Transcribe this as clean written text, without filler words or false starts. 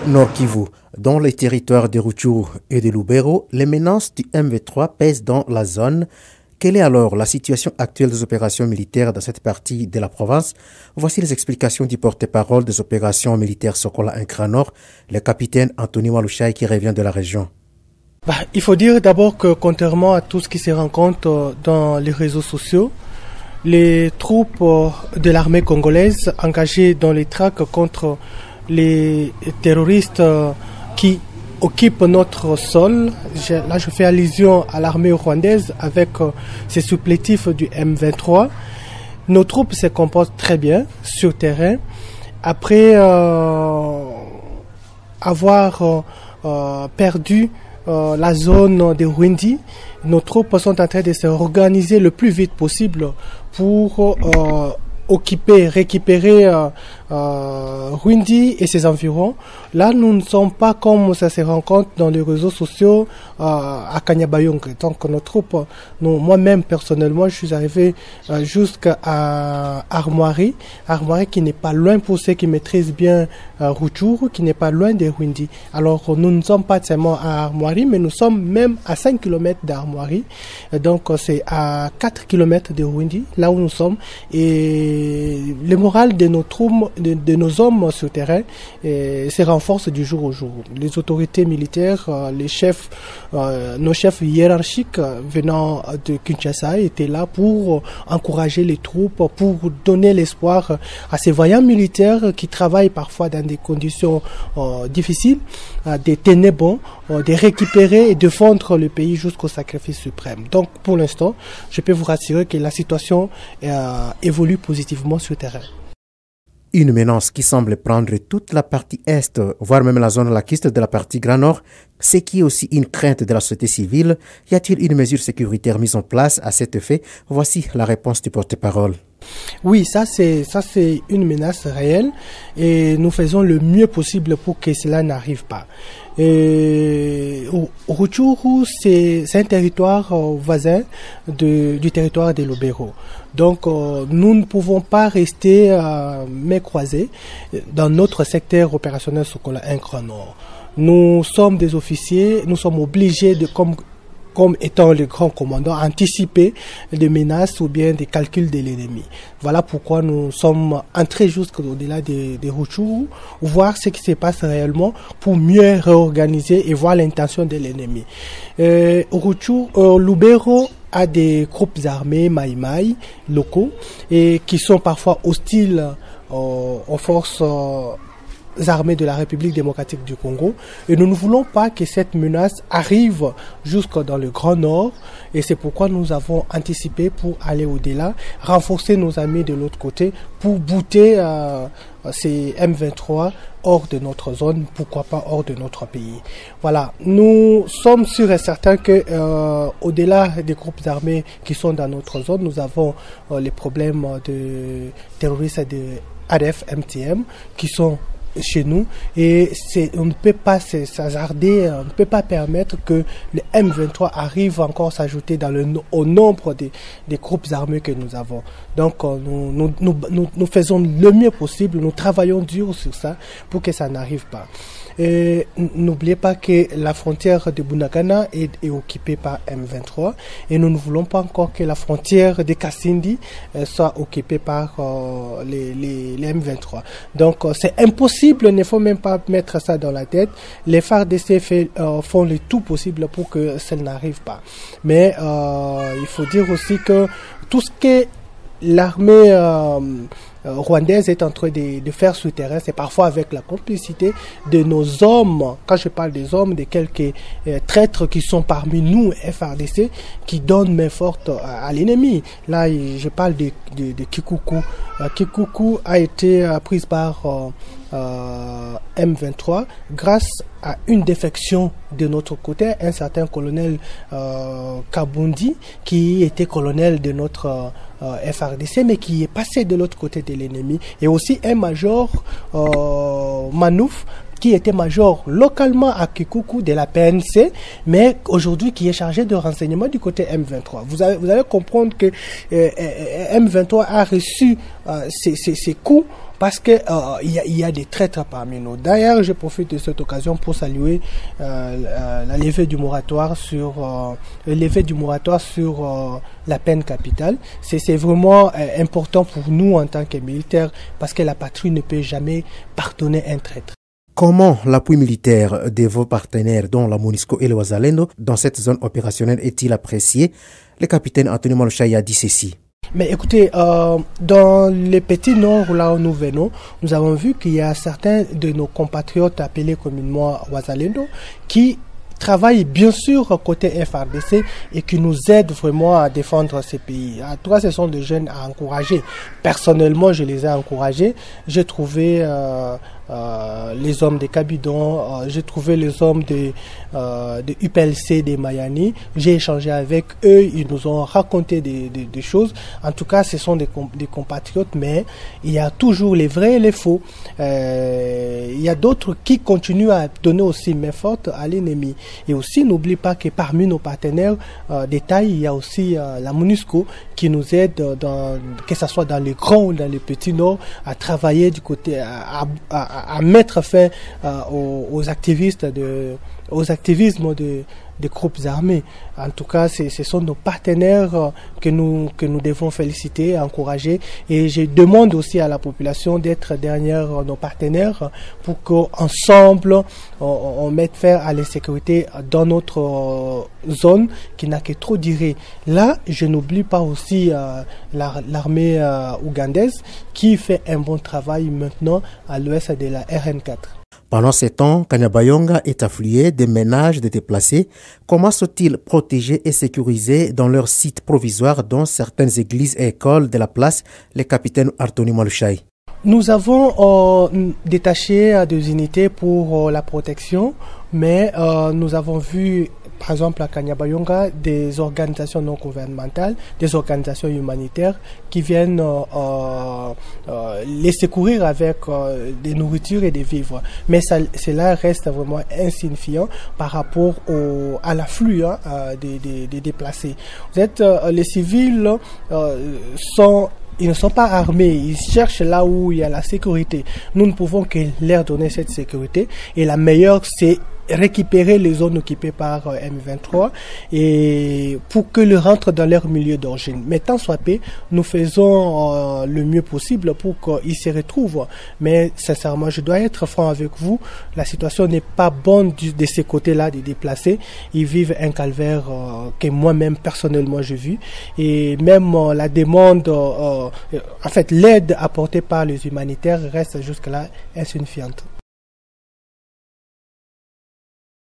Nord Kivu, dans les territoires de Rutshuru et de Lubero, les menaces du M23 pèsent dans la zone. Quelle est alors la situation actuelle des opérations militaires dans cette partie de la province? Voici les explications du porte-parole des opérations militaires Sokola 1 Grand Nord, le capitaine Anthony Walushai qui revient de la région. Il faut dire d'abord que contrairement à tout ce qui se rencontre dans les réseaux sociaux, les troupes de l'armée congolaise engagées dans les traques contre les terroristes qui occupent notre sol. Là, je fais allusion à l'armée rwandaise avec ses supplétifs du M23. Nos troupes se comportent très bien sur terrain. Après avoir perdu la zone de Rwindi, nos troupes sont en train de se organiser le plus vite possible pour récupérer Rwindi et ses environs. Là, nous ne sommes pas comme ça se rencontre dans les réseaux sociaux à Kanyabayonga. Donc, nos troupes, moi-même personnellement, je suis arrivé jusqu'à Armoirie. Armoirie qui n'est pas loin pour ceux qui maîtrisent bien Rutshuru, qui n'est pas loin de Rwindi. Alors, nous ne sommes pas seulement à Armoirie, mais nous sommes même à 5 km d'Armoirie. Donc, c'est à 4 km de Rwindi, là où nous sommes. Et le moral de nos troupes, de nos hommes sur le terrain se renforce du jour au jour. Les autorités militaires, les chefs, nos chefs hiérarchiques venant de Kinshasa étaient là pour encourager les troupes, pour donner l'espoir à ces voyants militaires qui travaillent parfois dans des conditions difficiles, de tenir bon, de récupérer et défendre le pays jusqu'au sacrifice suprême. Donc pour l'instant, je peux vous rassurer que la situation évolue positivement sur le terrain. Une menace qui semble prendre toute la partie est, voire même la zone laquiste de la partie Grand Nord, ce qui est aussi une crainte de la société civile. Y a-t-il une mesure sécuritaire mise en place à cet effet? Voici la réponse du porte-parole. Oui, ça c'est une menace réelle et nous faisons le mieux possible pour que cela n'arrive pas. Rutshuru, c'est un territoire voisin du territoire de Lubero. Donc, nous ne pouvons pas rester mains croisées dans notre secteur opérationnel Sokola 1 Grand Nord. Nous sommes des officiers, nous sommes obligés de, comme étant le grand commandant, anticiper les menaces ou bien des calculs de l'ennemi. Voilà pourquoi nous sommes entrés jusqu'au-delà de Rutshuru, voir ce qui se passe réellement pour mieux réorganiser et voir l'intention de l'ennemi. Lubero a des groupes armés Maïmaï locaux et qui sont parfois hostiles aux forces armées de la République démocratique du Congo, et nous ne voulons pas que cette menace arrive jusque dans le Grand Nord, et c'est pourquoi nous avons anticipé pour aller au-delà, renforcer nos amis de l'autre côté pour bouter ces M23 hors de notre zone, pourquoi pas hors de notre pays. Voilà, nous sommes sûrs et certains que au-delà des groupes armés qui sont dans notre zone, nous avons les problèmes de terroristes de ADF, MTM qui sont chez nous, et on ne peut pas s'hasarder, on ne peut pas permettre que le M23 arrive encore s'ajouter au nombre des groupes armés que nous avons. Donc nous faisons le mieux possible, nous travaillons dur sur ça pour que ça n'arrive pas. Et n'oubliez pas que la frontière de Bunagana est occupée par M23 et nous ne voulons pas encore que la frontière de Kasindi soit occupée par les M23. Donc c'est impossible, il ne faut même pas mettre ça dans la tête. Les FARDC font le tout possible pour que ça n'arrive pas. Mais il faut dire aussi que tout ce que l'armée rwandaise est en train de faire sur le terrain, c'est parfois avec la complicité de nos hommes. Quand je parle des hommes, de quelques traîtres qui sont parmi nous, FARDC, qui donnent main forte à l'ennemi. Là, je parle de Kikuku. Kikuku a été prise par M23 grâce à une défection de notre côté, un certain colonel Kabundi qui était colonel de notre FARDC mais qui est passé de l'autre côté de l'ennemi, et aussi un major Manouf qui était major localement à Kikuku de la PNC, mais aujourd'hui qui est chargé de renseignement du côté M23. Vous allez comprendre que M23 a reçu ces coups parce que il y a des traîtres parmi nous. D'ailleurs, je profite de cette occasion pour saluer la levée du moratoire sur la peine capitale. C'est vraiment important pour nous en tant que militaires parce que la patrie ne peut jamais pardonner un traître. Comment l'appui militaire de vos partenaires, dont la MONUSCO et le Wazalendo, dans cette zone opérationnelle est-il apprécié? Le capitaine Anthony Malushai a dit ceci. Mais écoutez, dans les petits nord là où nous venons, nous avons vu qu'il y a certains de nos compatriotes appelés communément Wazalendo qui travaillent bien sûr côté FRDC et qui nous aident vraiment à défendre ces pays. En tout cas, ce sont des jeunes à encourager. Personnellement, je les ai encouragés. J'ai trouvé les hommes de Kabidon, j'ai trouvé les hommes de UPLC de Mayani, j'ai échangé avec eux, ils nous ont raconté des choses. En tout cas, ce sont des compatriotes, mais il y a toujours les vrais et les faux. Il y a d'autres qui continuent à donner aussi main forte à l'ennemi. Et aussi, n'oublie pas que parmi nos partenaires de taille, il y a aussi la MONUSCO qui nous aide, que ce soit dans les grands ou dans les petits nord, à travailler du côté, à mettre fin aux activismes des groupes armés. En tout cas, ce sont nos partenaires que nous devons féliciter, encourager. Et je demande aussi à la population d'être derrière nos partenaires pour qu'ensemble, on mette fin à l'insécurité dans notre zone qui n'a que trop duré. Là, je n'oublie pas aussi l'armée ougandaise qui fait un bon travail maintenant à l'ouest de la RN4. Pendant ces temps, Kanyabayonga est afflué des ménages de déplacés. Comment sont-ils protégés et sécurisés dans leurs sites provisoires, dont certaines églises et écoles de la place, le capitaine Anthony Malushai? Nous avons détaché des unités pour la protection, mais nous avons vu, par exemple à Kanyabayonga, des organisations non gouvernementales, des organisations humanitaires qui viennent les secourir avec des nourritures et des vivres. Mais cela reste vraiment insignifiant par rapport à l'afflux des déplacés. Vous êtes, les civils ils ne sont pas armés, ils cherchent là où il y a la sécurité. Nous ne pouvons que leur donner cette sécurité. Et la meilleure, c'est récupérer les zones occupées par M23 et pour qu'ils rentrent dans leur milieu d'origine. Mais tant soit peu, nous faisons le mieux possible pour qu'ils se retrouvent. Mais sincèrement, je dois être franc avec vous, la situation n'est pas bonne de ces côtés-là des déplacés. Ils vivent un calvaire que moi-même personnellement j'ai vu. Et même la demande, en fait l'aide apportée par les humanitaires reste jusque-là insignifiante.